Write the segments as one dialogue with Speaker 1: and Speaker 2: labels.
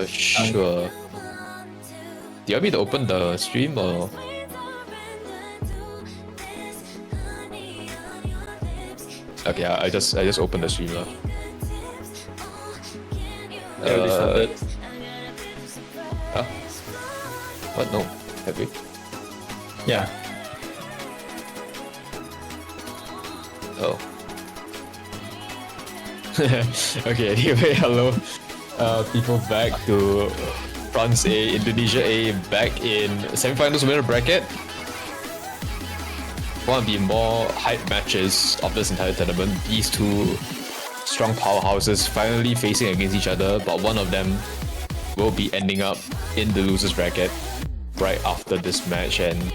Speaker 1: Sure. Do you want me to open the stream or? Okay, I just opened the stream lah. Huh? What? No. Have we?
Speaker 2: Yeah.
Speaker 1: Oh. Okay, anyway, hello. People back to France A, Indonesia A, back in semifinals winner bracket. One of the more hype matches of this entire tournament. These two strong powerhouses finally facing against each other, but one of them will be ending up in the losers bracket right after this match. And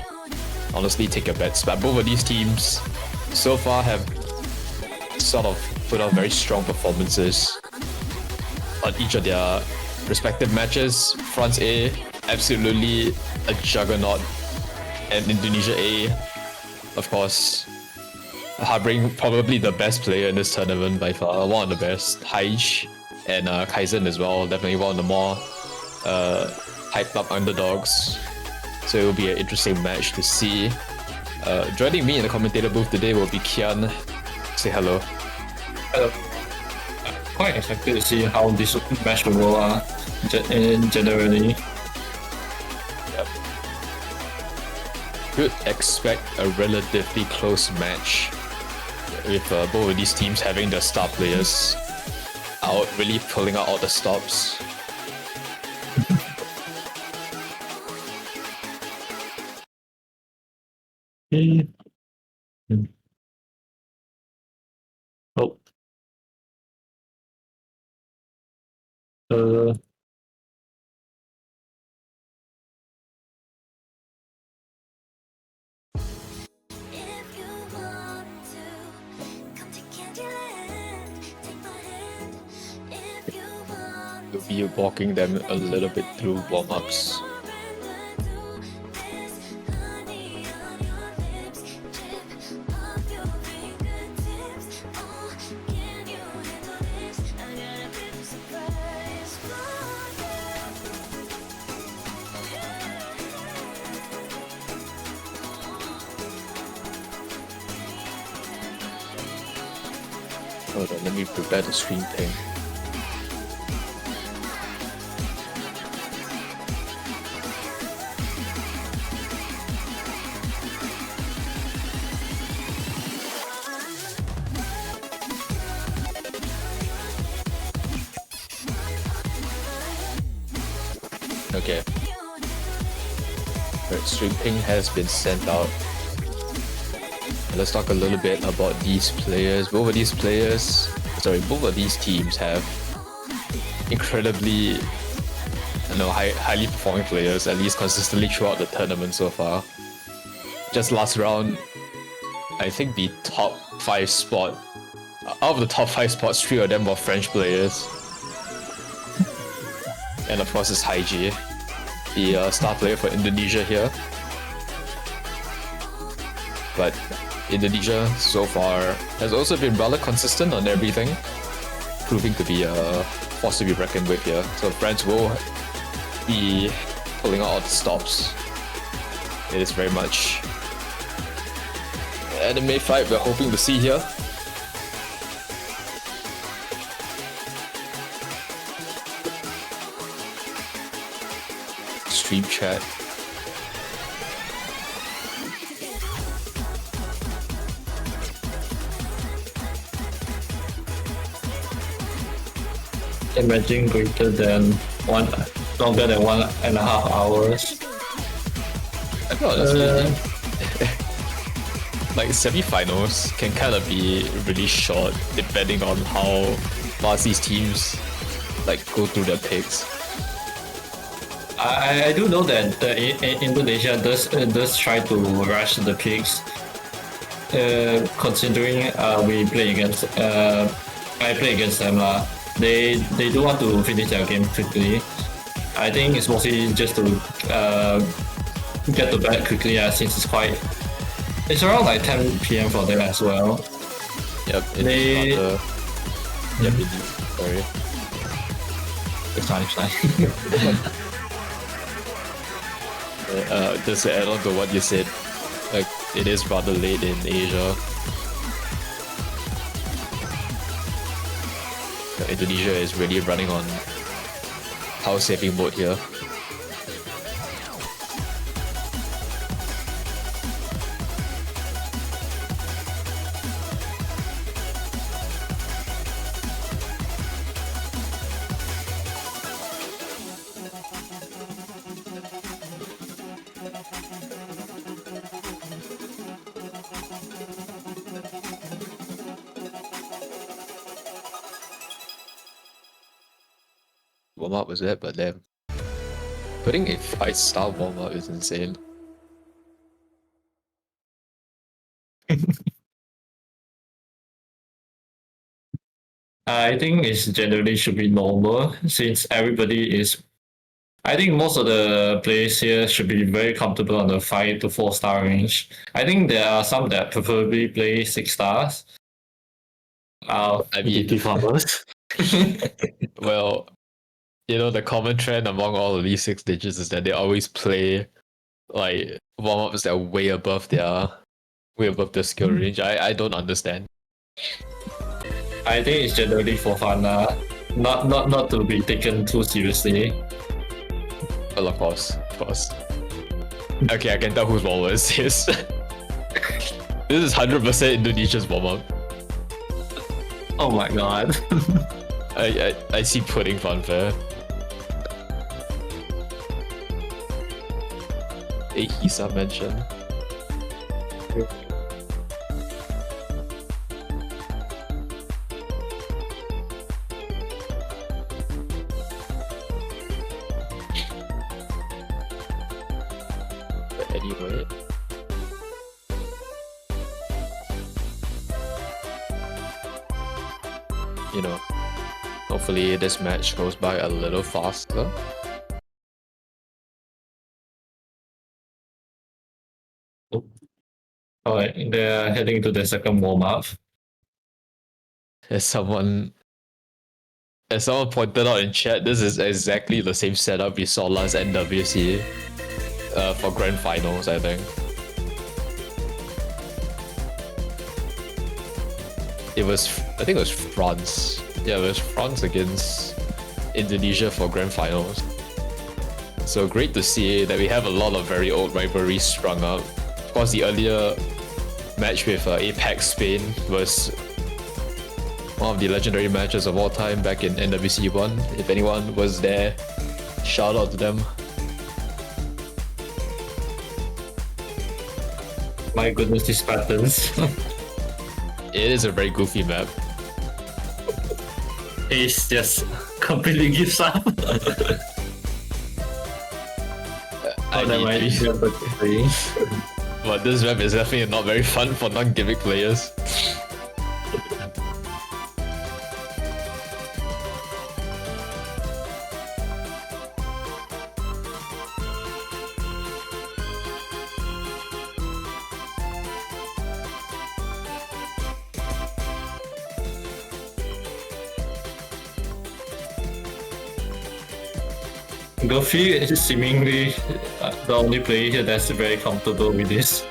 Speaker 1: honestly, take your bets. But both of these teams so far have sort of put out very strong performances on each of their respective matches. France A, absolutely a juggernaut, and Indonesia A, of course, harboring probably the best player in this tournament by far, one of the best, Haij, and Kaizen as well, definitely one of the more hyped up underdogs. So it will be an interesting match to see. Joining me in the commentator booth today will be Kian. Say hello.
Speaker 2: Hello. Quite excited to see how this match will go generally.
Speaker 1: Yep. Could expect a relatively close match with both of these teams having their star players out, really pulling out all the stops.
Speaker 2: Oh.
Speaker 1: You'll be walking them a little bit through warm-ups. Hold on, let me prepare the screen thing. Okay. Right, stream ping has been sent out. Let's talk a little bit about these players. Both of these teams have incredibly, highly performing players, at least consistently throughout the tournament so far. Just last round, I think the top 5 spot, out of the top 5 spots, 3 of them were French players. And of course it's Haiji, the star player for Indonesia here. But Indonesia so far has also been rather consistent on everything, proving to be a force to be reckoned with here. So France will be pulling out all the stops. It is very much an anime fight we're hoping to see here. Stream chat.
Speaker 2: Imagine longer than 1.5 hours.
Speaker 1: I thought honestly, like semi-finals can kind of be really short depending on how fast these teams go through their picks.
Speaker 2: I do know that Indonesia does try to rush the picks. Considering we play against I play against them they do want to finish their game quickly. I think it's mostly just to get to bed quickly since it's around like 10 PM for them as well.
Speaker 1: Yep. Sorry.
Speaker 2: It's fine.
Speaker 1: Just to add on to what you said, like it is rather late in Asia. Indonesia is really running on power saving mode here. Warm-up was it, but then putting a 5-star warm-up is insane.
Speaker 2: I think it's generally should be normal since everybody is. I think most of the players here should be very comfortable on the 5 to 4-star range. I think there are some that preferably play 6 stars.
Speaker 1: I mean,
Speaker 2: DT farmers.
Speaker 1: well, you know, the common trend among all of these 6 digits is that they always play like warm-ups that are way above their skill range. I don't understand.
Speaker 2: I think it's generally for fun, not to be taken too seriously.
Speaker 1: Well, of course. Okay, I can tell whose warm-up this is. This is 100% Indonesia's warm-up.
Speaker 2: Oh my god.
Speaker 1: I see pudding fanfare. A Hisa mention. But anyway. You know, hopefully this match goes by a little faster.
Speaker 2: Alright, they're heading to the second warm-up.
Speaker 1: As someone pointed out in chat, this is exactly the same setup we saw last NWC for grand finals, I think. I think it was France. Yeah, it was France against Indonesia for grand finals. So great to see that we have a lot of very old rivalries sprung up. Of course, the earlier match with Apex Spain was one of the legendary matches of all time back in NWC1. If anyone was there, shout out to them.
Speaker 2: My goodness, these patterns.
Speaker 1: It is a very goofy map.
Speaker 2: Ace just completely gives up.
Speaker 1: But this map is definitely not very fun for non-gimmick players.
Speaker 2: Goofy is seemingly the only player here that's very comfortable with this.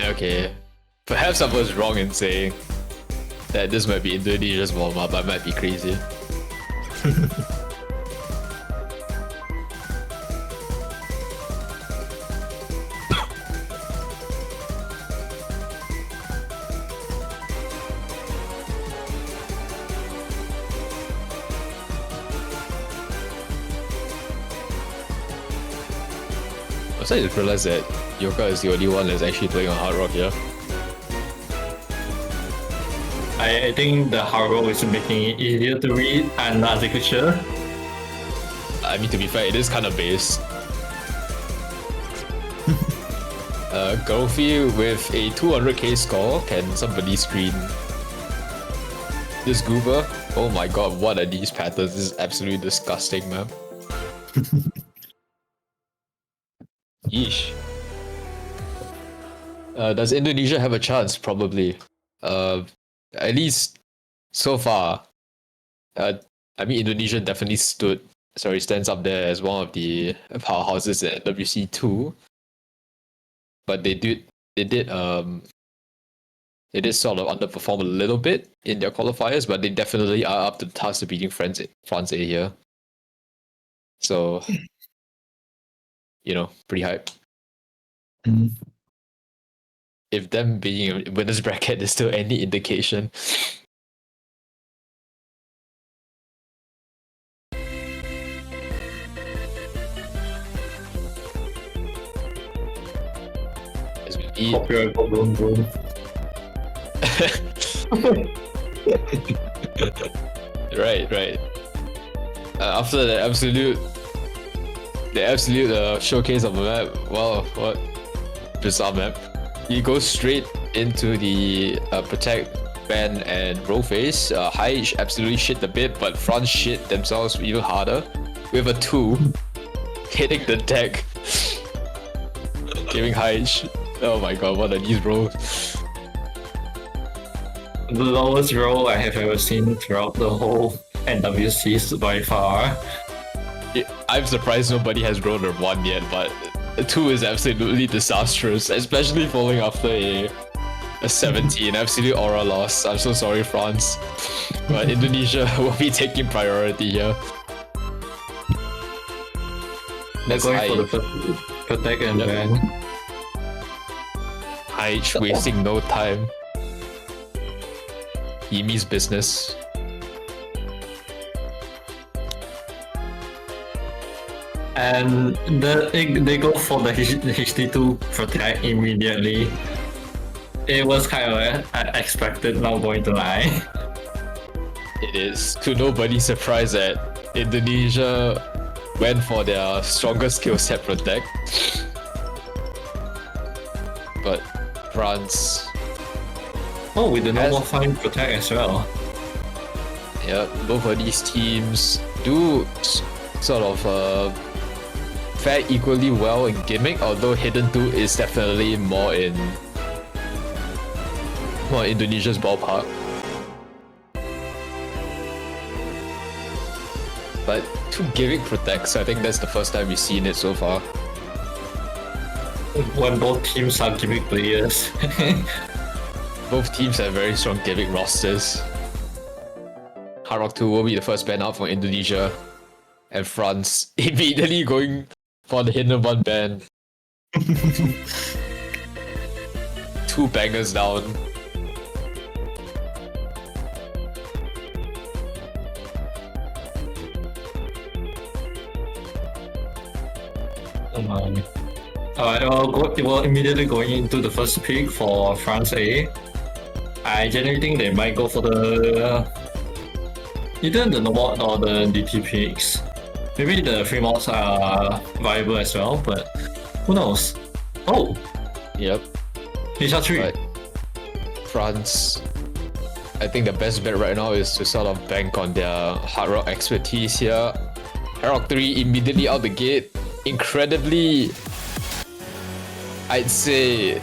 Speaker 1: Okay, perhaps I was wrong in saying that this might be Indonesia's warm-up. I might be crazy. I just realized that Yoka is the only one that's actually playing on Hard Rock here.
Speaker 2: I think the hard rock is making it easier to read and architecture.
Speaker 1: I mean, to be fair, it is kind of based. Gofi with a 200k score. Can somebody screen this goober? Oh my god, what are these patterns? This is absolutely disgusting, man. Yeesh. Does Indonesia have a chance? Probably. At least so far. I mean, Indonesia definitely stands up there as one of the powerhouses at NWC2. But they did sort of underperform a little bit in their qualifiers, but they definitely are up to the task of beating France A here. So, pretty hype. If them being a winner's bracket is still any indication. As we eat.
Speaker 2: Copyright boom boom.
Speaker 1: Right. After the absolute showcase of a map, wow, what bizarre map. You go straight into the protect, ban, and roll phase. H absolutely shit the bit, but France shit themselves even harder with a 2 hitting the deck, giving H. Oh my god, what are these rolls?
Speaker 2: The lowest roll I have ever seen throughout the whole NWC by far.
Speaker 1: I'm surprised nobody has rolled a 1 yet, but a 2 is absolutely disastrous, especially falling after a 17. Absolute aura loss. I'm so sorry, France. But Indonesia will be taking priority here.
Speaker 2: They're going for the protect and ban.
Speaker 1: H wasting no time. Yimi's business.
Speaker 2: And they go for the HD2 protect immediately. It was kind of unexpected, not going to lie.
Speaker 1: It is to nobody's surprise that Indonesia went for their strongest skill set protect. But France...
Speaker 2: Oh, with the normal fine protect as well.
Speaker 1: Yeah, both of these teams do sort of fare equally well in gimmick, although Hidden 2 is definitely more in Indonesia's ballpark. But 2 gimmick protects, I think that's the first time we've seen it so far.
Speaker 2: When both teams are gimmick players.
Speaker 1: Both teams have very strong gimmick rosters. Hard Rock 2 will be the first ban out for Indonesia, and France immediately going for the Hidden 1 ban. 2 bangers down.
Speaker 2: Well, immediately going into the first pick for France A. I generally think they might go for either the Nomad or the DT picks. Maybe the free mods are viable as well, but who knows? Oh!
Speaker 1: Yep.
Speaker 2: HR3.
Speaker 1: But France, I think the best bet right now is to sort of bank on their Hard Rock expertise here. Hard Rock 3 immediately out the gate. Incredibly, I'd say,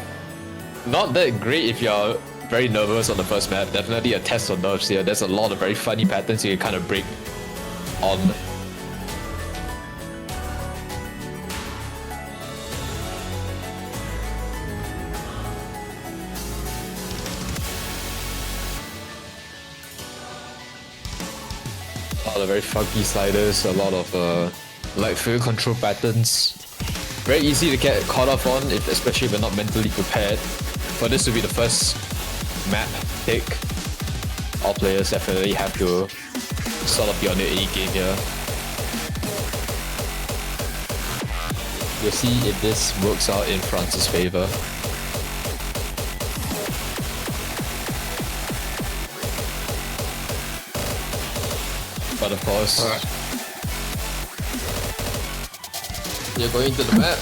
Speaker 1: not that great if you're very nervous on the first map. Definitely a test of nerves here. There's a lot of very funny patterns you can kind of break on. A lot of very funky sliders, a lot of like field control patterns. Very easy to get caught up on, especially if you're not mentally prepared. For this to be the first map pick, all players definitely have to sort of be on their A game here. We'll see if this works out in France's favor. But of course, you're going to the map.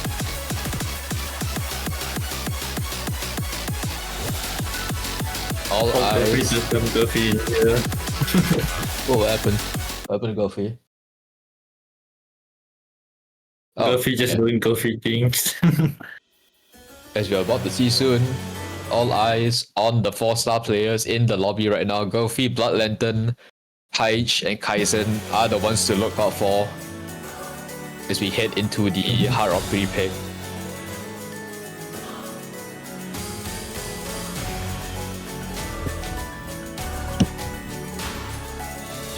Speaker 1: All eyes.
Speaker 2: System Goofy.
Speaker 1: What happened? What happened to Goofy?
Speaker 2: Goofy just doing Goofy things.
Speaker 1: As we're about to see soon, all eyes on the 4-star players in the lobby right now. Goofy, Blood Lantern, Haich and Kaizen are the ones to look out for as we head into the Hard Rock 3 pick.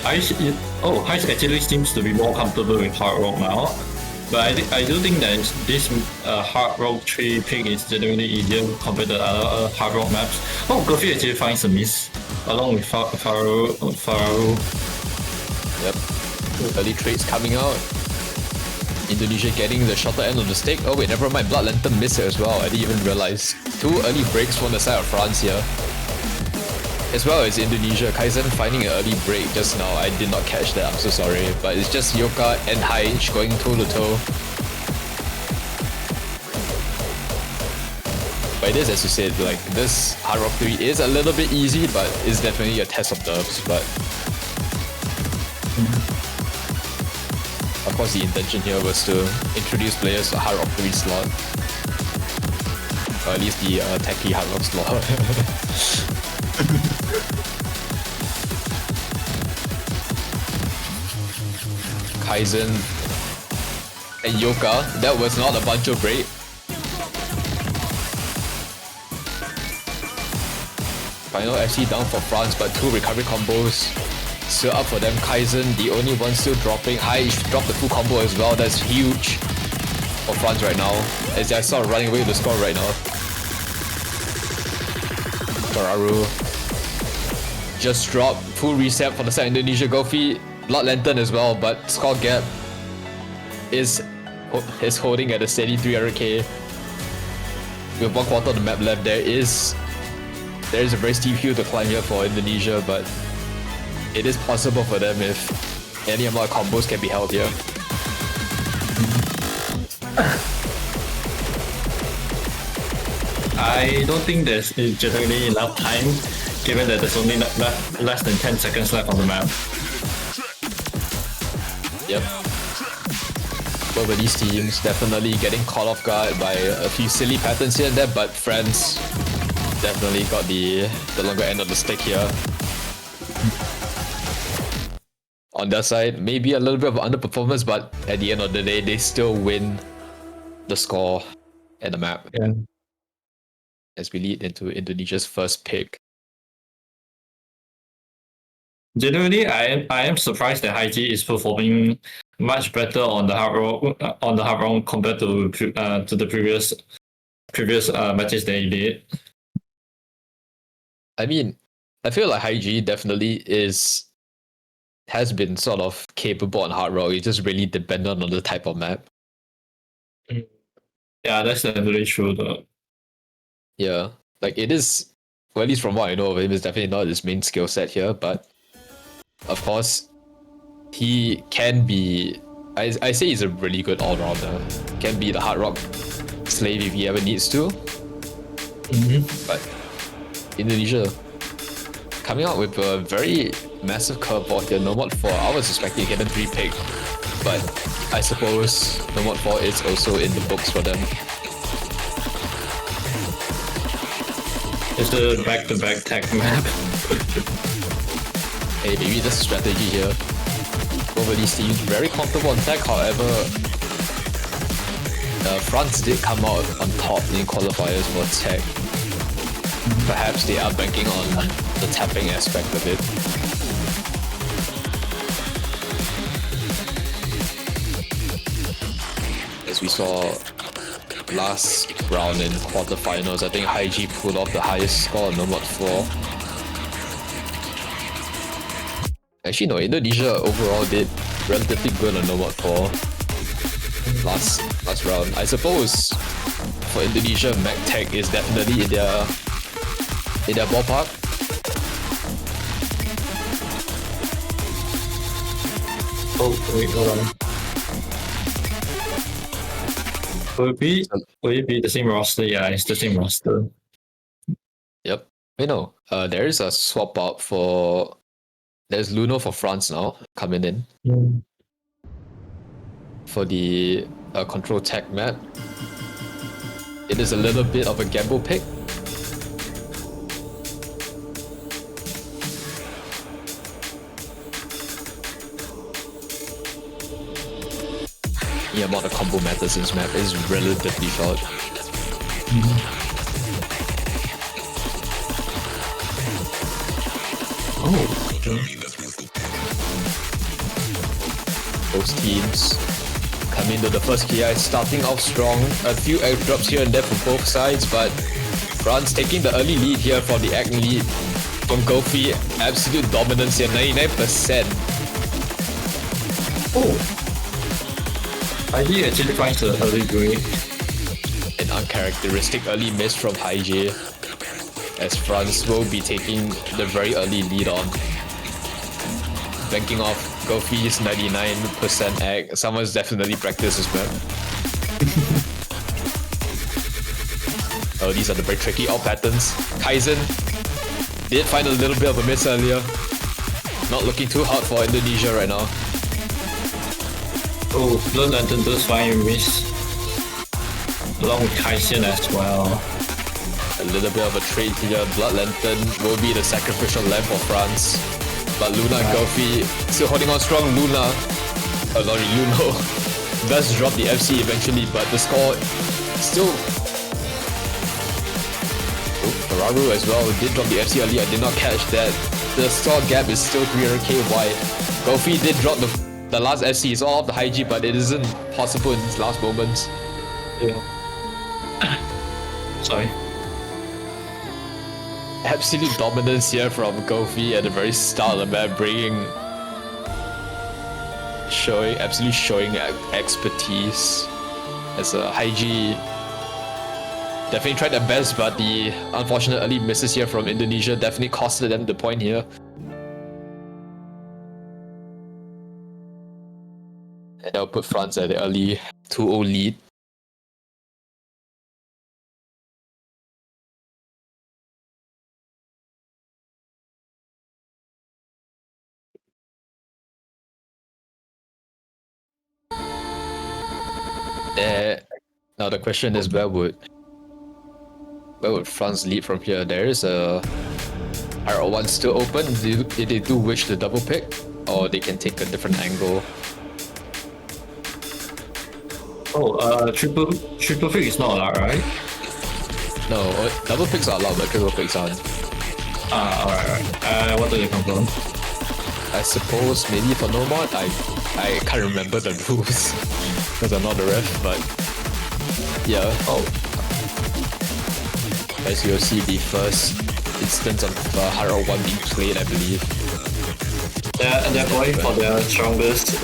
Speaker 2: Heist actually seems to be more comfortable with Hard Rock now. But I do think that this Hard Rock 3 pick is genuinely easier compared to other Hard Rock maps. Oh, Goofy actually finds a miss along with Faru.
Speaker 1: Yep. Early trades coming out. Indonesia getting the shorter end of the stick. Oh wait, never mind. Blood Lantern missed it as well. I didn't even realize. 2 early breaks from the side of France here. As well as Indonesia. Kaizen finding an early break just now. I did not catch that. I'm so sorry. But it's just Yoka and Haich going toe to toe. But it is, as you said, like this Hard Rock 3 is a little bit easy, but it's definitely a test of nerves. But of course, the intention here was to introduce players to Hard Rock 3 slot. Or at least the techie Hard Rock slot. Kaizen and Yoka, that was not a bunch of break. Final FC down for France, but 2 recovery combos still up for them. Kaizen, the only one still dropping. Haich dropped the full combo as well. That's huge for France right now, as I saw running away with the score right now. Fararu just dropped. Full reset for the side Indonesia. Gofi, Blood Lantern as well, but score gap is holding at a steady 300k. With 1/4 of the map left, there is a very steep hill to climb here for Indonesia, but it is possible for them if any amount of combos can be held here.
Speaker 2: I don't think there's generally enough time, given that there's only less than 10 seconds left on the map.
Speaker 1: Yep. Both of these teams definitely getting caught off guard by a few silly patterns here and there, but France definitely got the longer end of the stick here. On their side, maybe a little bit of underperformance, but at the end of the day, they still win the score and the map.
Speaker 2: Yeah.
Speaker 1: As we lead into Indonesia's first pick.
Speaker 2: Generally, I am surprised that Haiji is performing much better on the hard rock compared to the previous matches that he did.
Speaker 1: I mean, I feel like Haiji definitely has been sort of capable on hard rock. It's just really dependent on the type of map.
Speaker 2: Yeah, that's definitely true though.
Speaker 1: Yeah, like it is, well, at least from what I know of him, it's definitely not his main skill set here, but of course, he can be, I say he's a really good all-rounder. Can be the hard rock slave if he ever needs to. But Indonesia coming out with a very massive curveball here. No mod 4, I was expecting hidden 3 pick, but I suppose no mod 4 is also in the books for them.
Speaker 2: It's the back-to-back tech map.
Speaker 1: Hey, maybe that's a strategy here. Both of these teams very comfortable on tech, however, France did come out on top in qualifiers for tech. Perhaps they are banking on the tapping aspect of it. As we saw last round in quarterfinals, I think Haiji pulled off the highest score on Nomad 4. Actually no, Indonesia overall did relatively good on Nomad 4 last round. I suppose for Indonesia, Mac Tech is definitely in their ballpark.
Speaker 2: Oh wait, hold on. Will it be the same roster? Yeah, it's the same roster.
Speaker 1: Yep. Wait, no. There is a swap out for. There's Luno for France now coming in for the control tech map. It is a little bit of a gamble pick. the amount of combo methods in this map is relatively short.
Speaker 2: Oh,
Speaker 1: Both teams come into the first KI starting off strong. A few airdrops here and there for both sides, but France taking the early lead here from the Agn lead from Gofi. Absolute dominance here, 99%.
Speaker 2: oh. ID actually finds the early grey.
Speaker 1: An uncharacteristic early miss from Haiji, as France will be taking the very early lead on. Banking off Gofi's 99% egg. Someone's definitely practiced this map. Oh, these are the very tricky alt patterns. Kaizen did find a little bit of a miss earlier. Not looking too hot for Indonesia right now.
Speaker 2: Oh, Blood Lantern does find a miss. Along with Kaisen as well.
Speaker 1: A little bit of a trade here. Blood Lantern will be the sacrificial lamb for France. But Luna and Gofi still holding on strong. Luna, Luno, does drop the FC eventually, but the score still... Oh, Ferraru as well did drop the FC early. I did not catch that. The score gap is still 300k wide. Gofi did drop the last FC. It's all off the high G, but it isn't possible in these last moments.
Speaker 2: Yeah. Sorry.
Speaker 1: Absolute dominance here from Gofi at the very start of the map, showing expertise as a Haiji. Definitely tried their best, but the unfortunate early misses here from Indonesia definitely costed them the point here. And that'll put France at the early 2-0 lead. Now the question is, where would France lead from here? There is a R1 still open. If they do wish to double pick, or they can take a different angle.
Speaker 2: Oh, triple pick is not allowed, right?
Speaker 1: No, double picks are allowed, but triple picks aren't.
Speaker 2: Alright. What do you confirm?
Speaker 1: I suppose maybe for no mod, I can't remember the rules because I'm not a ref, but yeah.
Speaker 2: Oh,
Speaker 1: As you'll see, the first instance of Haro 1 being played, I believe.
Speaker 2: they're going for their strongest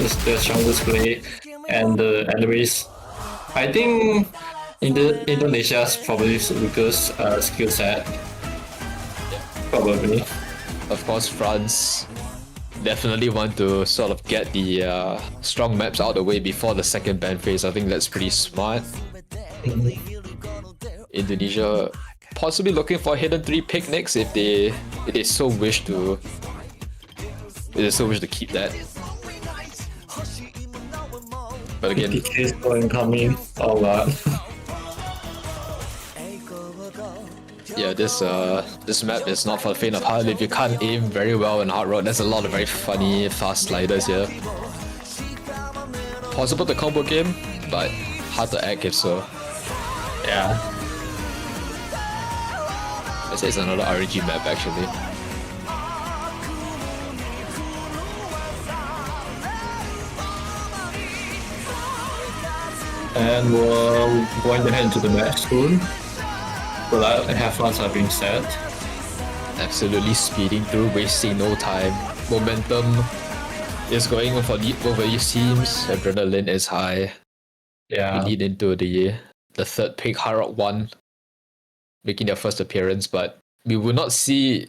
Speaker 2: play, and the enemies. I think Indonesia's probably weakest skill set. Probably.
Speaker 1: Of course, France definitely want to sort of get the strong maps out of the way before the second ban phase. I think that's pretty smart. Indonesia possibly looking for hidden 3 picnics if they so wish to keep that. But again,
Speaker 2: PK's incoming. Oh god.
Speaker 1: yeah, this map is not for the faint of heart. If you can't aim very well in hard road, there's a lot of very funny fast sliders here. Possible to combo game, but hard to act if so.
Speaker 2: Yeah.
Speaker 1: I say it's another RNG map actually.
Speaker 2: And we're going to head into the match soon. Will I have fun being set?
Speaker 1: Absolutely speeding through, wasting no time. Momentum is going for both of these teams. Adrenaline is high.
Speaker 2: Yeah.
Speaker 1: We lead into the third pick, Harrock 1, making their first appearance, but we will not see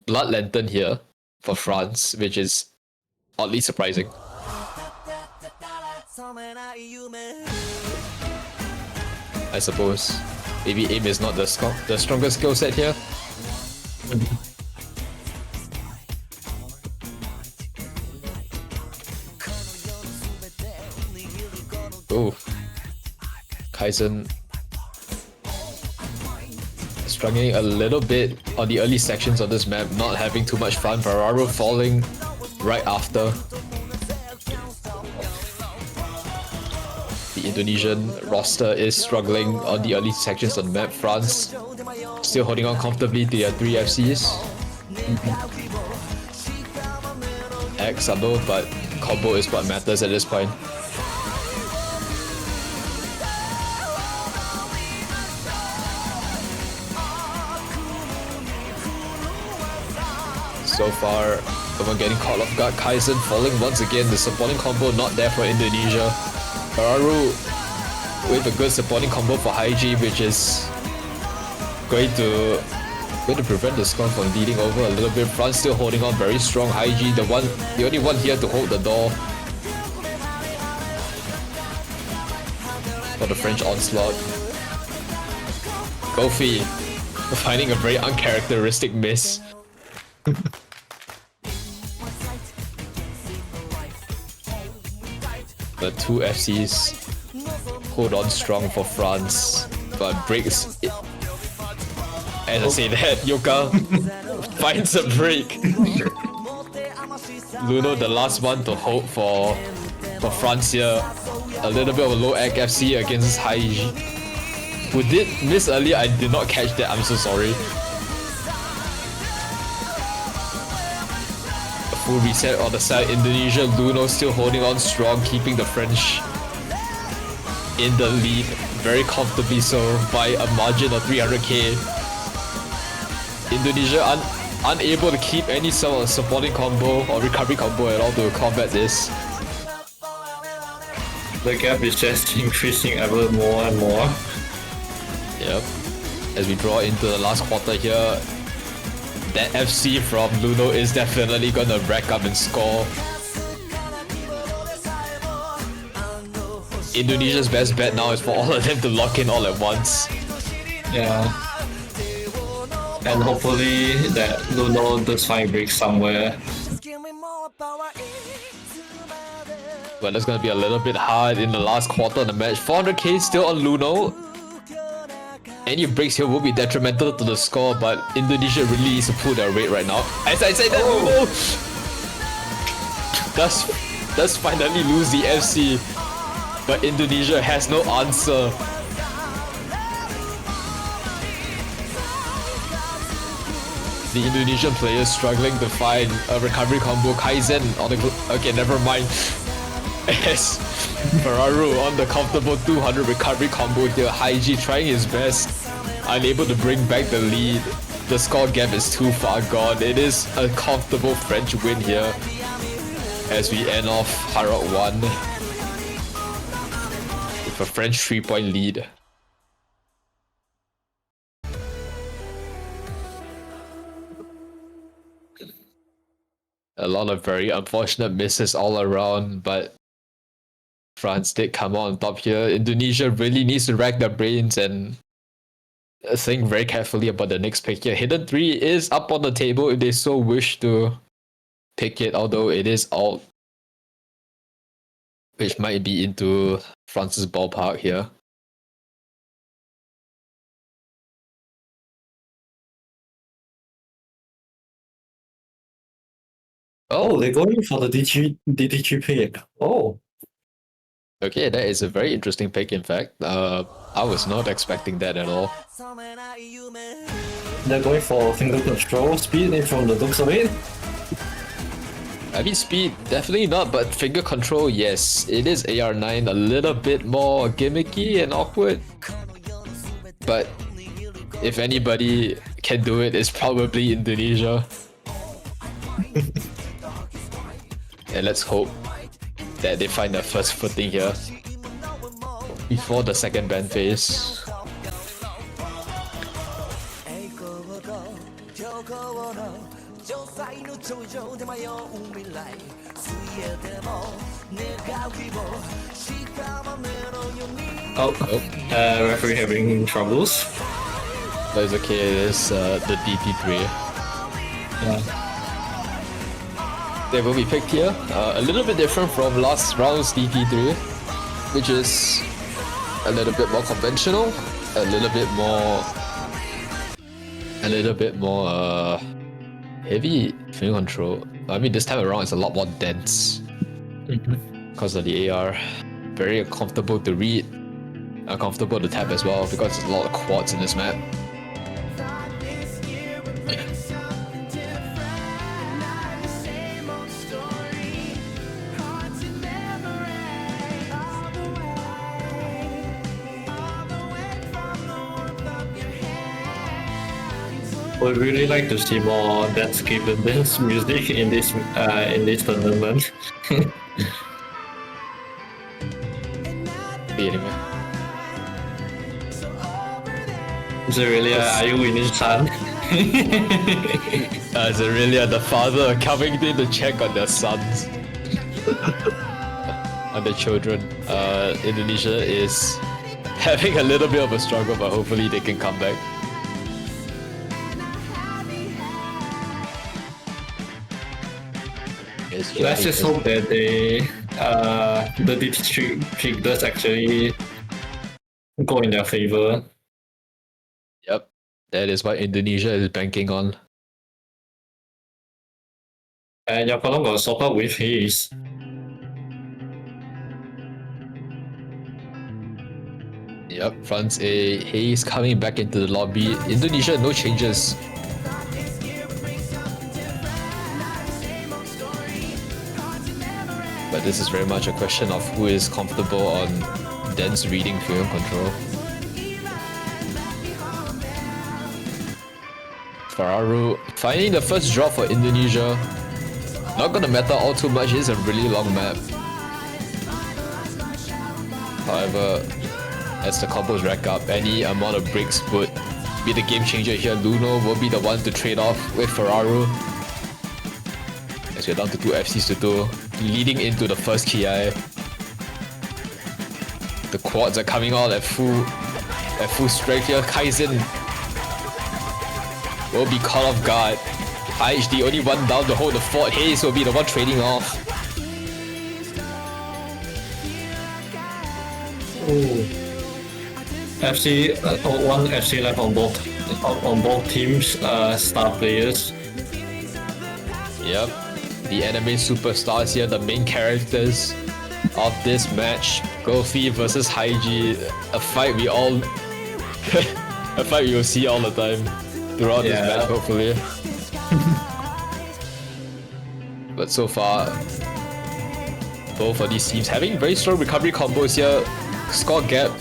Speaker 1: Blood Lantern here for France, which is oddly surprising. I suppose maybe aim is not the strongest skill set here. Oh, Kaizen struggling a little bit on the early sections of this map, not having too much fun. Ferraro falling right after. the Indonesian roster is struggling on the early sections of the map. France still holding on comfortably to their 3 FCs. X sumble, but combo is what matters at this point. So far, everyone getting caught off guard. Kaizen falling once again. The supporting combo not there for Indonesia. Fararu with a good supporting combo for Haiji, which is going to prevent the score from leading over a little bit. France still holding on very strong. Haiji, the only one here to hold the door for the French onslaught. Gofi finding a very uncharacteristic miss. The 2 FCs hold on strong for France, but breaks it. As I say that, Yoka finds a break. Luno, the last one to hope for France here. A little bit of a low egg FC against Haiji, who did miss earlier. I did not catch that, I'm so sorry. A full reset on the side. Indonesia, Luno still holding on strong, keeping the French in the lead very comfortably so by a margin of 300k. Indonesia unable to keep any sort of supporting combo or recovery combo at all to combat this.
Speaker 2: The gap is just increasing ever more and more.
Speaker 1: Yep. As we draw into the last quarter here, that FC from Luno is definitely gonna rack up and score. Indonesia's best bet now is for all of them to lock in all at once.
Speaker 2: Yeah. And hopefully that Luno does find break somewhere.
Speaker 1: But that's gonna be a little bit hard in the last quarter of the match. 400k still on Luno. Any breaks here will be detrimental to the score, but Indonesia really needs to pull their weight right now. As I said that, Luno does finally lose the FC, but Indonesia has no answer. The Indonesian players struggling to find a recovery combo. Kaizen on the... Okay, never mind. As Fararu on the comfortable 200 recovery combo here. Haiji trying his best. Unable to bring back the lead. The score gap is too far gone. It is a comfortable French win here. As we end off Harrod 1 with a French 3-point lead. A lot of very unfortunate misses all around, but France did come on top here. Indonesia really needs to rack their brains and think very carefully about the next pick here. Hidden 3 is up on the table if they so wish to pick it, although it is alt, which might be into France's ballpark here.
Speaker 2: Oh, they're going for the DTG pick. Oh.
Speaker 1: Okay, that is a very interesting pick, in fact. I was not expecting that at all.
Speaker 2: They're going for finger control speed from the looks of it.
Speaker 1: I mean, speed, definitely not, but finger control, yes. It is AR9, a little bit more gimmicky and awkward. But if anybody can do it, it's probably Indonesia. And let's hope that they find their first footing here before the second ban phase.
Speaker 2: Referee having troubles.
Speaker 1: But it's okay, it is the DT3.
Speaker 2: Yeah.
Speaker 1: They will be picked here. A little bit different from last round's DT3, which is a little bit more conventional, a little bit more heavy finger control. I mean, this time around it's a lot more dense because of the AR. very comfortable to read, uncomfortable to tap as well because there's a lot of quads in this map.
Speaker 2: Would really like to see more landscape and dance music in this tournament.
Speaker 1: Anyway.
Speaker 2: Zerelia, are you winning, son?
Speaker 1: Zerelia, the father, coming in to check on their sons. On their children. Indonesia is having a little bit of a struggle, but hopefully they can come back.
Speaker 2: Let's just hope that the district does actually go in their favor.
Speaker 1: Yep, that is what Indonesia is banking on.
Speaker 2: And Yapalong got swap up with his.
Speaker 1: Yep, France A. Hayes coming back into the lobby. Indonesia, no changes. But this is very much a question of who is comfortable on dense reading film control. Fararu finding the first drop for Indonesia. Not gonna matter all too much, it's a really long map. However, as the combos rack up, any amount of breaks would be the game changer here. Luno will be the one to trade off with Fararu. As we're down to 2 FCs to do, leading into the first Ki. The quads are coming out at full strength here. Kaizen will be caught off guard. IHD only one down to hold the fort. Hayes will be the one trading off.
Speaker 2: FC, one FC left on both teams, star players.
Speaker 1: Yep, the anime superstars here, the main characters of this match. Gofi versus Haiji, a fight we all, a fight we will see all the time throughout this match, hopefully. But so far, both of these teams having very strong recovery combos here. Score gap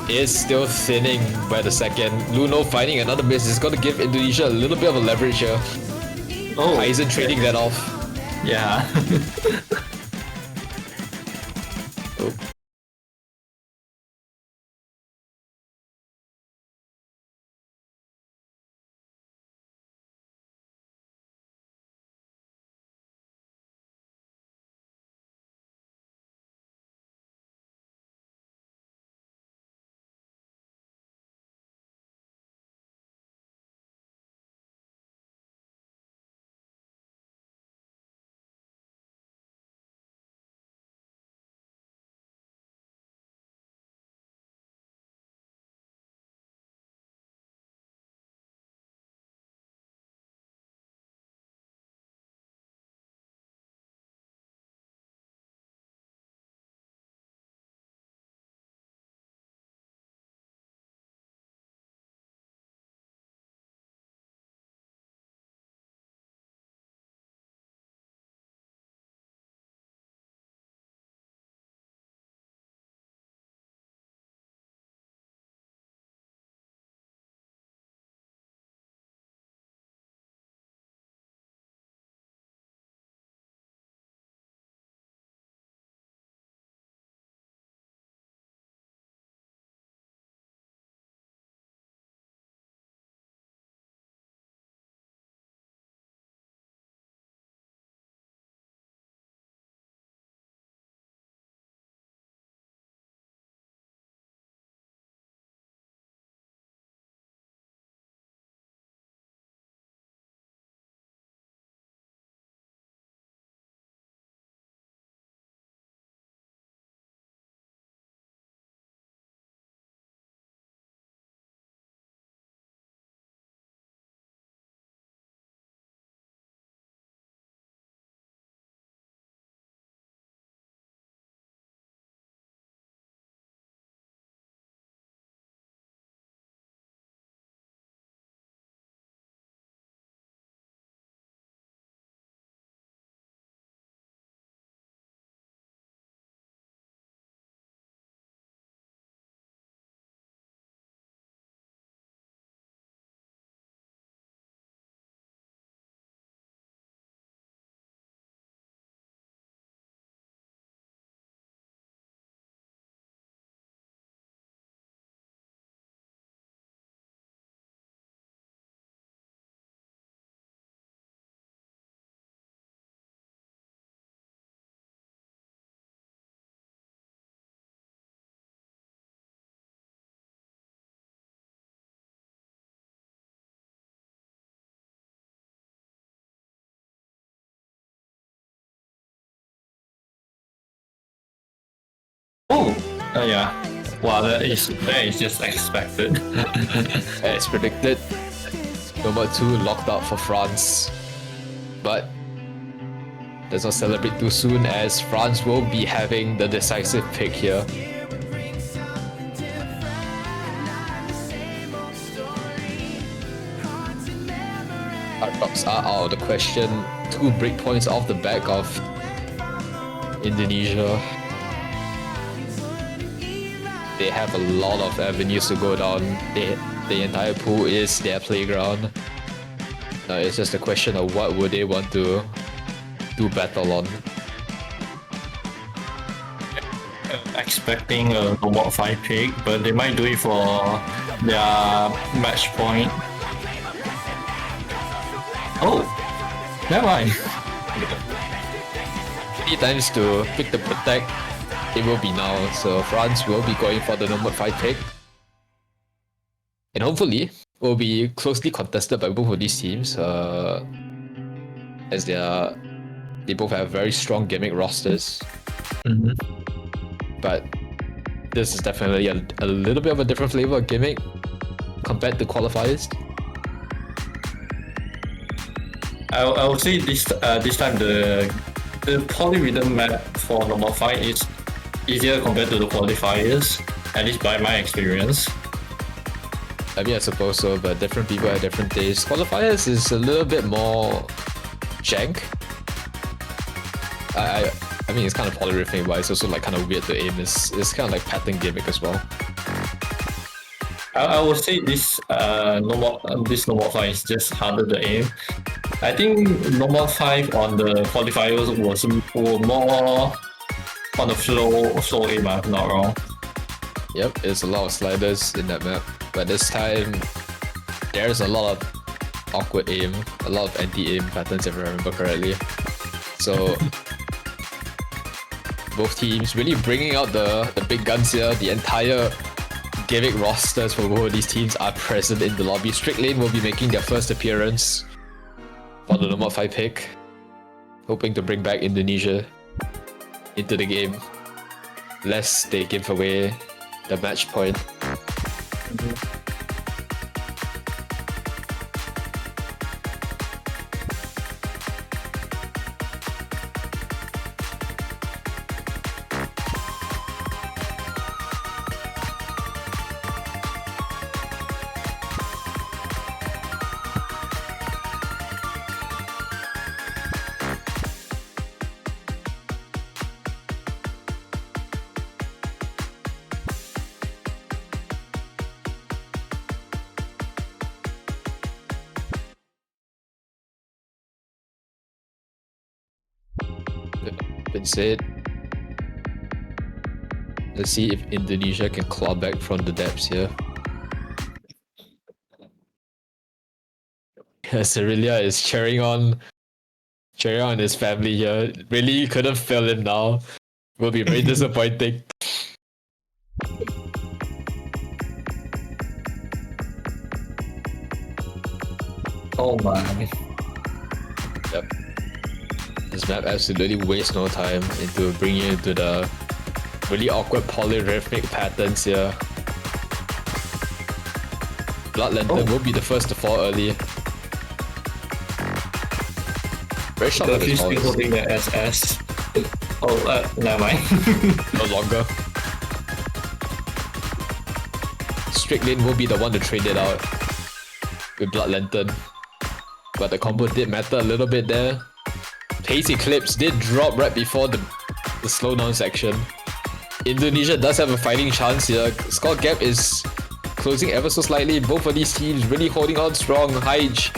Speaker 1: is still thinning by the second. Luno finding another miss is going to give Indonesia a little bit of a leverage here.
Speaker 2: Oh,
Speaker 1: Kaizen trading that off.
Speaker 2: Yeah.
Speaker 1: Oh.
Speaker 2: Oh, yeah. Wow, that is just expected.
Speaker 1: As predicted, number 2 locked out for France. But let's not celebrate too soon, as France will be having the decisive pick here. Hard drops are out of the question. 2 breakpoints off the back of Indonesia. They have a lot of avenues to go down. The entire pool is their playground. Now it's just a question of what would they want to do battle on.
Speaker 2: Expecting a World 5 pick, but they might do it for their match point. Oh, never mind.
Speaker 1: Many times to pick the protect, it will be now. So France will be going for the number 5 pick. And hopefully, will be closely contested by both of these teams, as they both have very strong gimmick rosters.
Speaker 2: Mm-hmm.
Speaker 1: But this is definitely a little bit of a different flavor of gimmick compared to qualifiers.
Speaker 2: I would say this time the polyrhythm map for number 5 is easier compared to the qualifiers, at least by my experience.
Speaker 1: I mean, I suppose so, but different people have different tastes. Qualifiers is a little bit more jank. I mean, it's kind of polyrhythmic, but it's also like kind of weird to aim. It's kind of like pattern gimmick as well.
Speaker 2: I would say this normal 5 is just harder to aim. I think normal 5 on the qualifiers were more on the flow aim, if I'm not wrong.
Speaker 1: Yep, there's a lot of sliders in that map, but this time there's a lot of awkward aim, a lot of anti-aim patterns if I remember correctly. So both teams really bringing out the big guns here. The entire gimmick rosters for both of these teams are present in the lobby. Strict Lane will be making their first appearance for the number 5 pick, hoping to bring back Indonesia into the game, lest they give away the match point. Been said. Let's see if Indonesia can claw back from the depths here. Cyrilia is cheering on his family here. Really couldn't fail him now. Will be very disappointing.
Speaker 2: Oh my.
Speaker 1: Yep. This map absolutely wastes no time into bringing you into the really awkward polyrhythmic patterns here. Blood Lantern will be the first to fall early. Very short of his
Speaker 2: still holding the SS. Oh, never mind.
Speaker 1: No longer. Strict Lane will be the one to trade it out with Blood Lantern. But the combo did matter a little bit there. Pace Eclipse did drop right before the slowdown section. Indonesia does have a fighting chance here. Score gap is closing ever so slightly. Both of these teams really holding on strong. Haij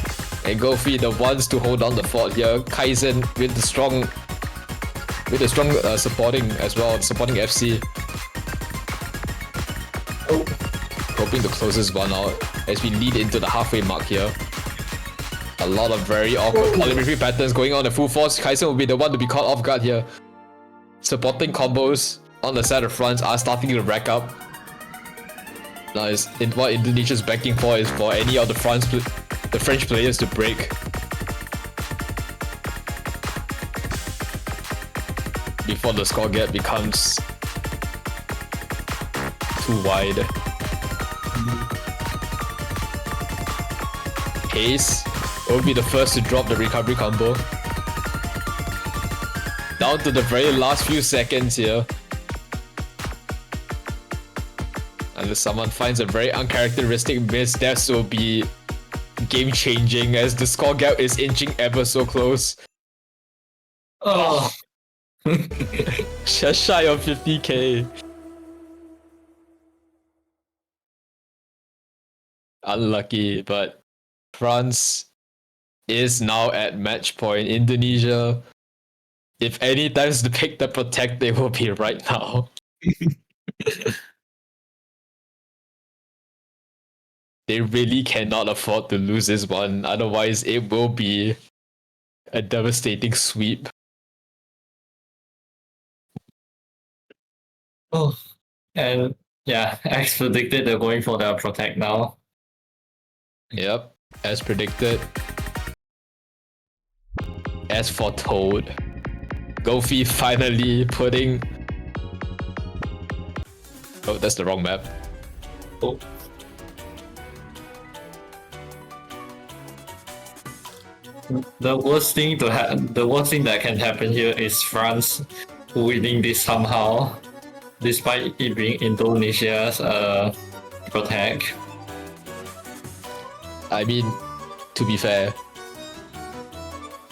Speaker 1: and Gofi the ones to hold down the fort here. Kaizen with the strong supporting as well, supporting FC.
Speaker 2: Oh.
Speaker 1: Hoping to close this one out as we lead into the halfway mark here. A lot of very awkward polymorphy patterns going on in full force. Kaizen will be the one to be caught off guard here. Supporting combos on the side of France are starting to rack up. Now, what Indonesia's backing for is for any of the French players to break. Before the score gap becomes too wide. Hayes will be the first to drop the recovery combo. Down to the very last few seconds here. Unless someone finds a very uncharacteristic miss, this will be game-changing as the score gap is inching ever so close.
Speaker 2: Oh.
Speaker 1: Just shy of 50k. Unlucky, but France is now at match point. Indonesia, if any time's to pick the protect, they will be right now. They really cannot afford to lose this one, otherwise it will be a devastating sweep.
Speaker 2: Oh, and yeah, as predicted, they're going for their protect now.
Speaker 1: Yep, as predicted. As foretold. Gofi finally putting... Oh, that's the wrong map.
Speaker 2: Oh. The worst thing that can happen here is France winning this somehow, despite it being Indonesia's protect.
Speaker 1: I mean, to be fair,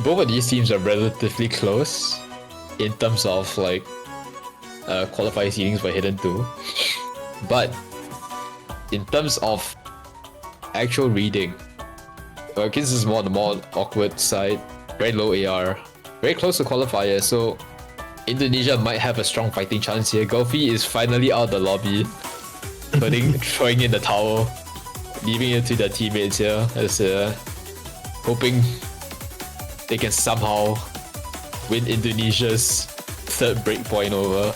Speaker 1: both of these teams are relatively close in terms of like qualifier seedings for Hidden 2. But in terms of actual reading, Kins is more on the more awkward side, very low AR, very close to qualifier, so Indonesia might have a strong fighting chance here. Gofi is finally out of the lobby, throwing in the towel, leaving it to their teammates here, as hoping they can somehow win Indonesia's third breakpoint over.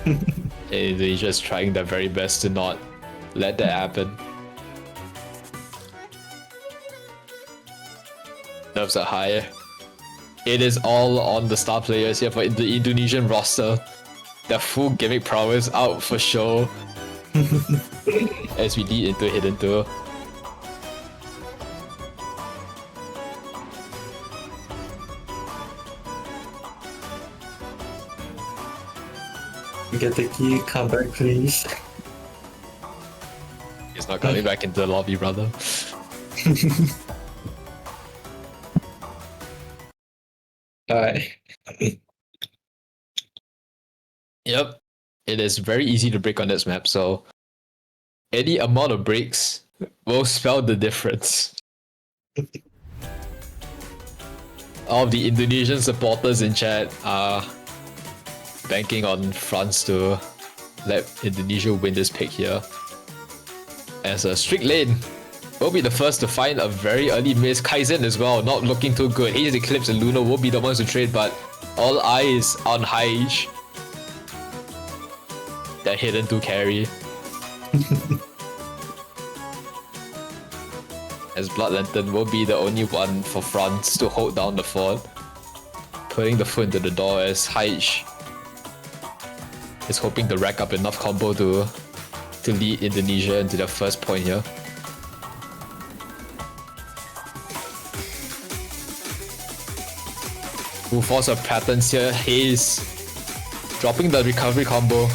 Speaker 1: And Indonesia's trying their very best to not let that happen. Nerves are high. It is all on the star players here for the Indonesian roster. Their full gimmick prowess out for show. As we lead into Hidden 2.
Speaker 2: Get the key, come back please.
Speaker 1: He's not coming back into the lobby, brother.
Speaker 2: Alright.
Speaker 1: Yep. It is very easy to break on this map, so any amount of breaks will spell the difference. All of the Indonesian supporters in chat are banking on France to let Indonesia win this pick here. As a strict lane will be the first to find a very early miss. Kaizen as well, not looking too good. Haze, Eclipse, and Luna will be the ones to trade, but all eyes on Haij. That Hidden 2 carry. As Blood Lantern will be the only one for France to hold down the fort. Putting the foot into the door as Haij is hoping to rack up enough combo to lead Indonesia into their first point here. We'll force our patterns here. Haze dropping the recovery combo.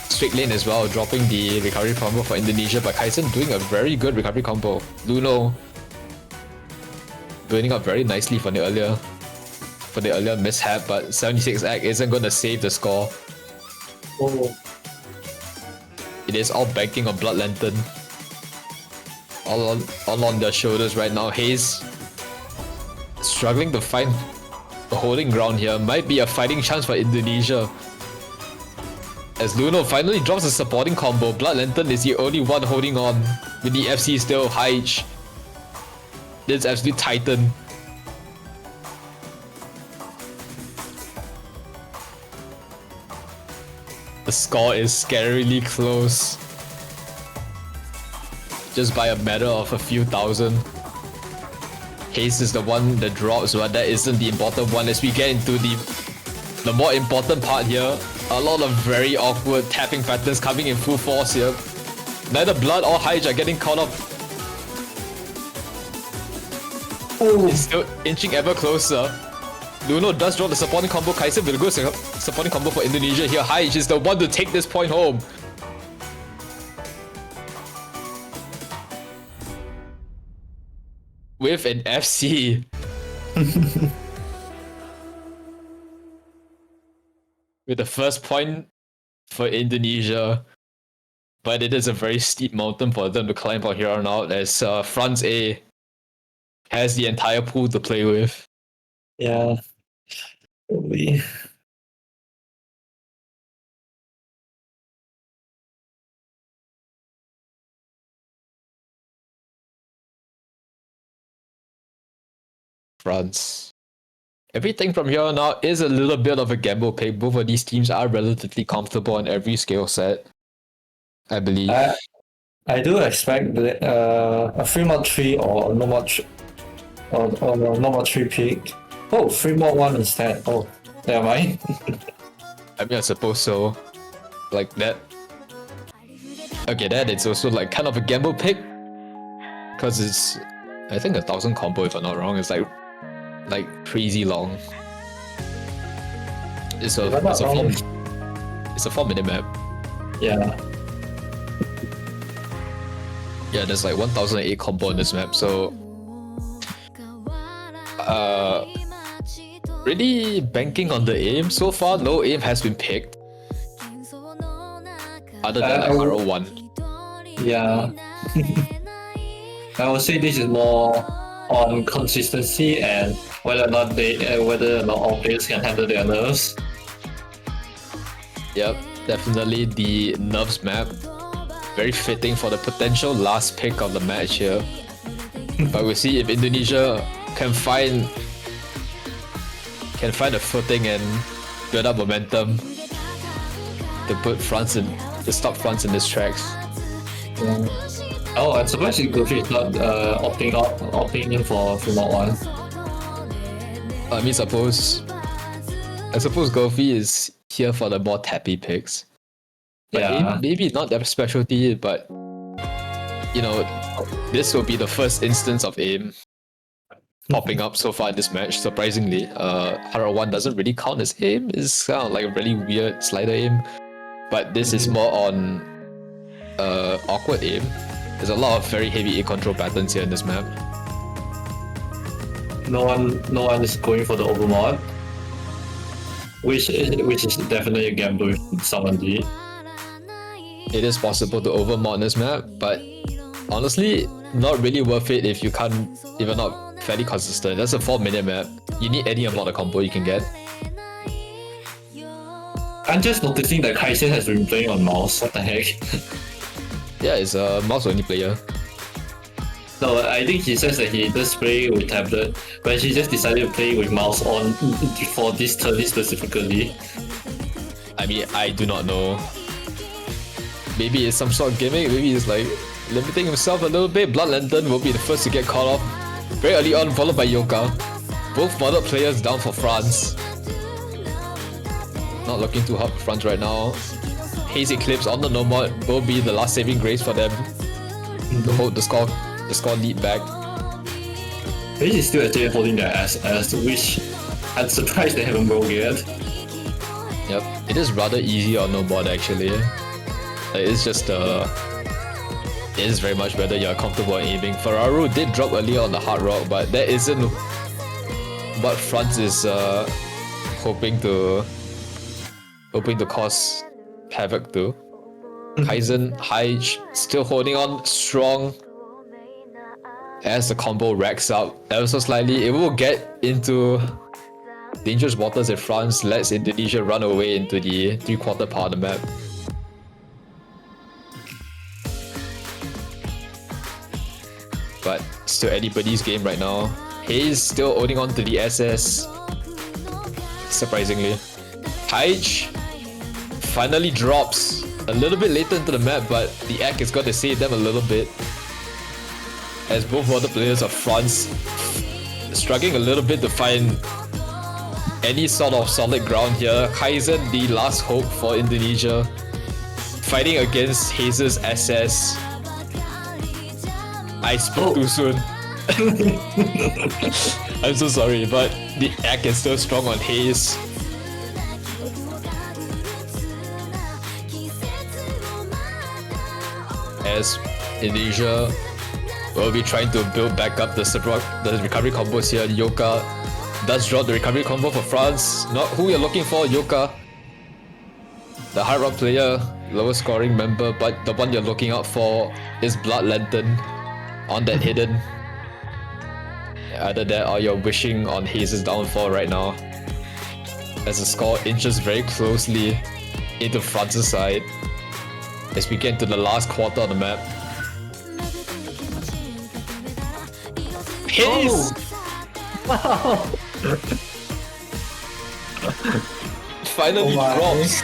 Speaker 1: Straight lane as well, dropping the recovery combo for Indonesia, but Kaizen doing a very good recovery combo. Luno building up very nicely for the earlier mishap, but 76 Act isn't going to save the score.
Speaker 2: Oh.
Speaker 1: It is all banking on Blood Lantern. All on their shoulders right now. Haze struggling to find the holding ground here. Might be a fighting chance for Indonesia. As Luno finally drops a supporting combo, Blood Lantern is the only one holding on. With the FC still, Haij. This absolute titan. The score is scarily close. Just by a matter of a few thousand. Haze is the one that drops, but that isn't the important one as we get into the more important part here. A lot of very awkward tapping patterns coming in full force here. Neither Blood or Hyde are getting caught up. It's still inching ever closer. Luno does draw the supporting combo. Kaiser with a good supporting combo for Indonesia here. Hyde is the one to take this point home. With an FC. With the first point for Indonesia. But it is a very steep mountain for them to climb from here on out, as France A has the entire pool to play with.
Speaker 2: Yeah. Probably.
Speaker 1: France. Everything from here on out is a little bit of a gamble pick. Both of these teams are relatively comfortable on every skill set, I believe.
Speaker 2: I do expect a 3-3 or no much or no more 3 pick. Oh, 3-1 instead. Oh, never mind.
Speaker 1: I mean, I suppose so. Like that. Okay, that it's also like kind of a gamble pick. Because it's, I think 1,000 combo if I'm not wrong. It's like crazy long. It's a 4-minute map.
Speaker 2: Yeah.
Speaker 1: Yeah, there's like 1,008 combo on this map, so really banking on the aim. So far, no aim has been picked. Other than like RO1.
Speaker 2: Yeah. I would say this is more on consistency and whether or not all players can handle their nerves.
Speaker 1: Yep, definitely the nerves map. Very fitting for the potential last pick of the match here. But we'll see if Indonesia can find a footing and build up momentum to stop France in this tracks.
Speaker 2: Yeah. Oh, I'm surprised Goofy is not opting in for 3-1.
Speaker 1: I mean, suppose Goofy is here for the more tappy picks. But
Speaker 2: Yeah.
Speaker 1: maybe not their specialty, but you know, this will be the first instance of aim popping up so far in this match. Surprisingly, RO1 doesn't really count as aim. It's kind of like a really weird slider aim, but this is more on awkward aim. There's a lot of very heavy aim control patterns here in this map.
Speaker 2: No one is going for the overmod, which is definitely a gamble with someone did.
Speaker 1: It is possible to overmod this map, but honestly, not really worth it if you're not fairly consistent. That's a 4-minute map. You need any amount of combo you can get.
Speaker 2: I'm just noticing that Kaisen has been playing on mouse. What the heck?
Speaker 1: Yeah, it's a mouse-only player.
Speaker 2: No, I think he says that he does play with tablet, but he just decided to play with mouse on for this turn specifically.
Speaker 1: I mean, I do not know. Maybe it's some sort of gimmick. Maybe it's like limiting himself a little bit. Blood Lantern will be the first to get caught off very early on, followed by Yoka. Both modded players down for France. Not looking too hard for France right now. Haze Eclipse on the no mod will be the last saving grace for them to hold the score lead back.
Speaker 2: Haze is still actually holding their SS, which I'm surprised they haven't broke yet.
Speaker 1: Yep, it is rather easy on no mod actually. It's just it is very much whether you're comfortable aiming. Ferraro did drop earlier on the hard rock, but that isn't what France is hoping to cause havoc to. Kaizen Hyde still holding on strong as the combo racks up ever so slightly. It will get into dangerous waters if France lets Indonesia run away into the 3/4 part of the map. But still anybody's game right now. Hayes still holding on to the SS. Surprisingly. Hyde finally drops a little bit later into the map, but the act is going to save them a little bit. As both other players of France struggling a little bit to find any sort of solid ground here. Kaizen, the last hope for Indonesia, fighting against Hayes' SS. I spoke too soon. I'm so sorry, but the act is still strong on Hayes. As Indonesia will be trying to build back up the recovery combos here. Yoka does drop the recovery combo for France. Not who you're looking for, Yoka. The Hard Rock player, lowest scoring member, but the one you're looking out for is Blood Lantern on that hidden. Either that or you're wishing on Hayes' downfall right now. As the score inches very closely into France's side as we get into the last quarter of the map. Hayes!
Speaker 2: Oh.
Speaker 1: Finally drops.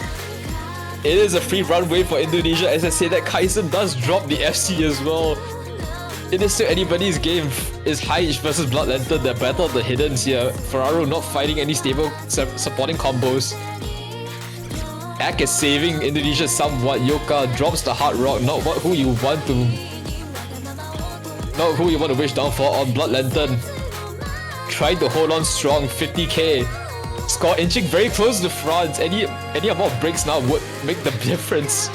Speaker 1: It is a free runway for Indonesia. As I say that, Kaizen does drop the FC as well. It is still anybody's game. It's Haish versus Blood Lantern, the battle of the hiddens here. Ferraro not fighting any stable supporting combos. Ak is saving Indonesia somewhat. Yoka drops the Hard Rock, not who you want to wish down for on Blood Lantern. Trying to hold on strong, 50k. Score inching very close to France. Any amount of breaks now would make the difference.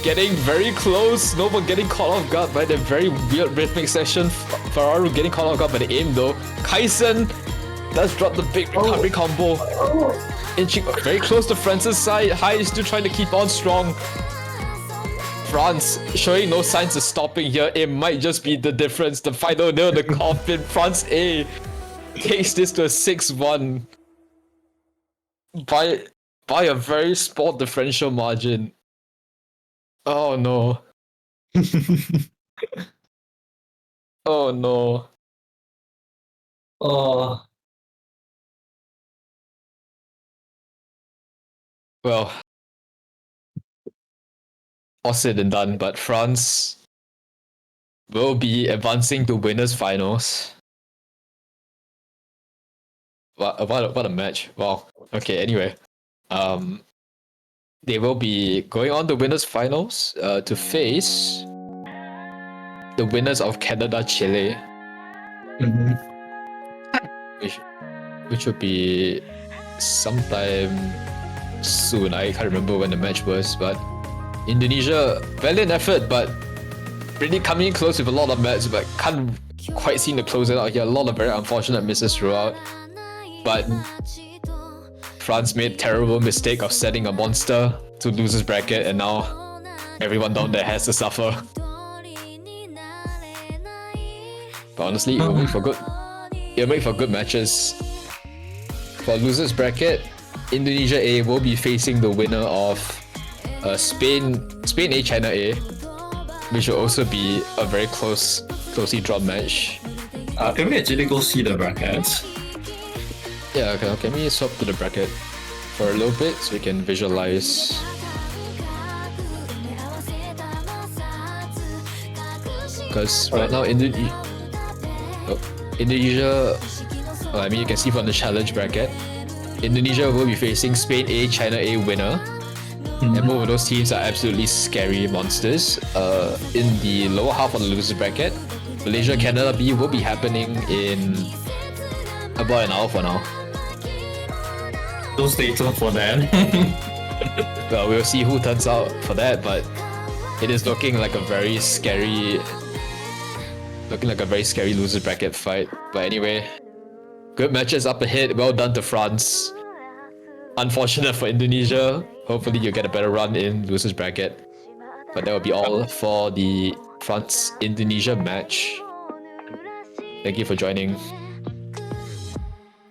Speaker 1: Getting very close. Nova getting caught off guard by the very weird rhythmic session. Ferraro getting caught off guard by the aim though. Kaizen does drop the big recovery combo. Inching very close to France's side. Hai is still trying to keep on strong. France showing no signs of stopping here. It might just be the difference. The final nail in the coffin. France A takes this to a 6-1 by a very small differential margin. Oh no. Oh no.
Speaker 2: Oh.
Speaker 1: Well, all said and done, but France will be advancing to winners finals. What a match. Wow. Okay, anyway. They will be going on to winners finals to face the winners of Canada Chile.
Speaker 2: Mm-hmm.
Speaker 1: Which will be sometime soon. I can't remember when the match was, but Indonesia, valiant effort, but really coming in close with a lot of matches, but can't quite seem to close it out here. A lot of very unfortunate misses throughout. But France made a terrible mistake of setting a monster to losers bracket, and now everyone down there has to suffer. But honestly, it'll make for good matches. For losers bracket, Indonesia A will be facing the winner of Spain A, China A, which will also be a very closely drawn match.
Speaker 2: Can we actually go see the brackets?
Speaker 1: Yeah, okay, can we swap to the bracket for a little bit so we can visualize? Because right now Indonesia, I mean you can see from the challenge bracket, Indonesia will be facing Spain A, China A winner. And both of those teams are absolutely scary monsters. In the lower half of the losers bracket, Malaysia Canada B will be happening in about an hour from now.
Speaker 2: So stay tuned for that.
Speaker 1: Well, we'll see who turns out for that, but it is looking like a very scary losers bracket fight. But anyway, good matches up ahead. Well done to France. Unfortunate for Indonesia. Hopefully you get a better run in losers bracket. But that will be all for the France-Indonesia match. Thank you for joining.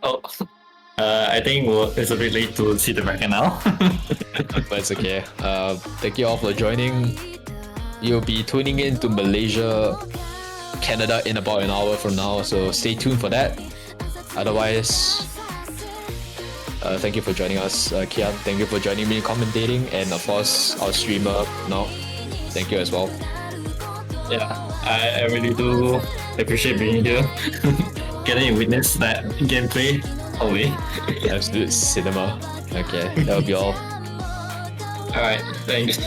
Speaker 2: Oh, I think it's a bit late to see the bracket now.
Speaker 1: But it's okay. Thank you all for joining. You'll be tuning in to Malaysia, Canada in about an hour from now, so stay tuned for that. Otherwise, thank you for joining us, Kian. Thank you for joining me commentating, and of course our streamer now. Thank you as well.
Speaker 2: Yeah, I really do appreciate being here, getting to witness that gameplay. Away.
Speaker 1: Absolute cinema. Okay, that'll be all.
Speaker 2: Alright, thanks.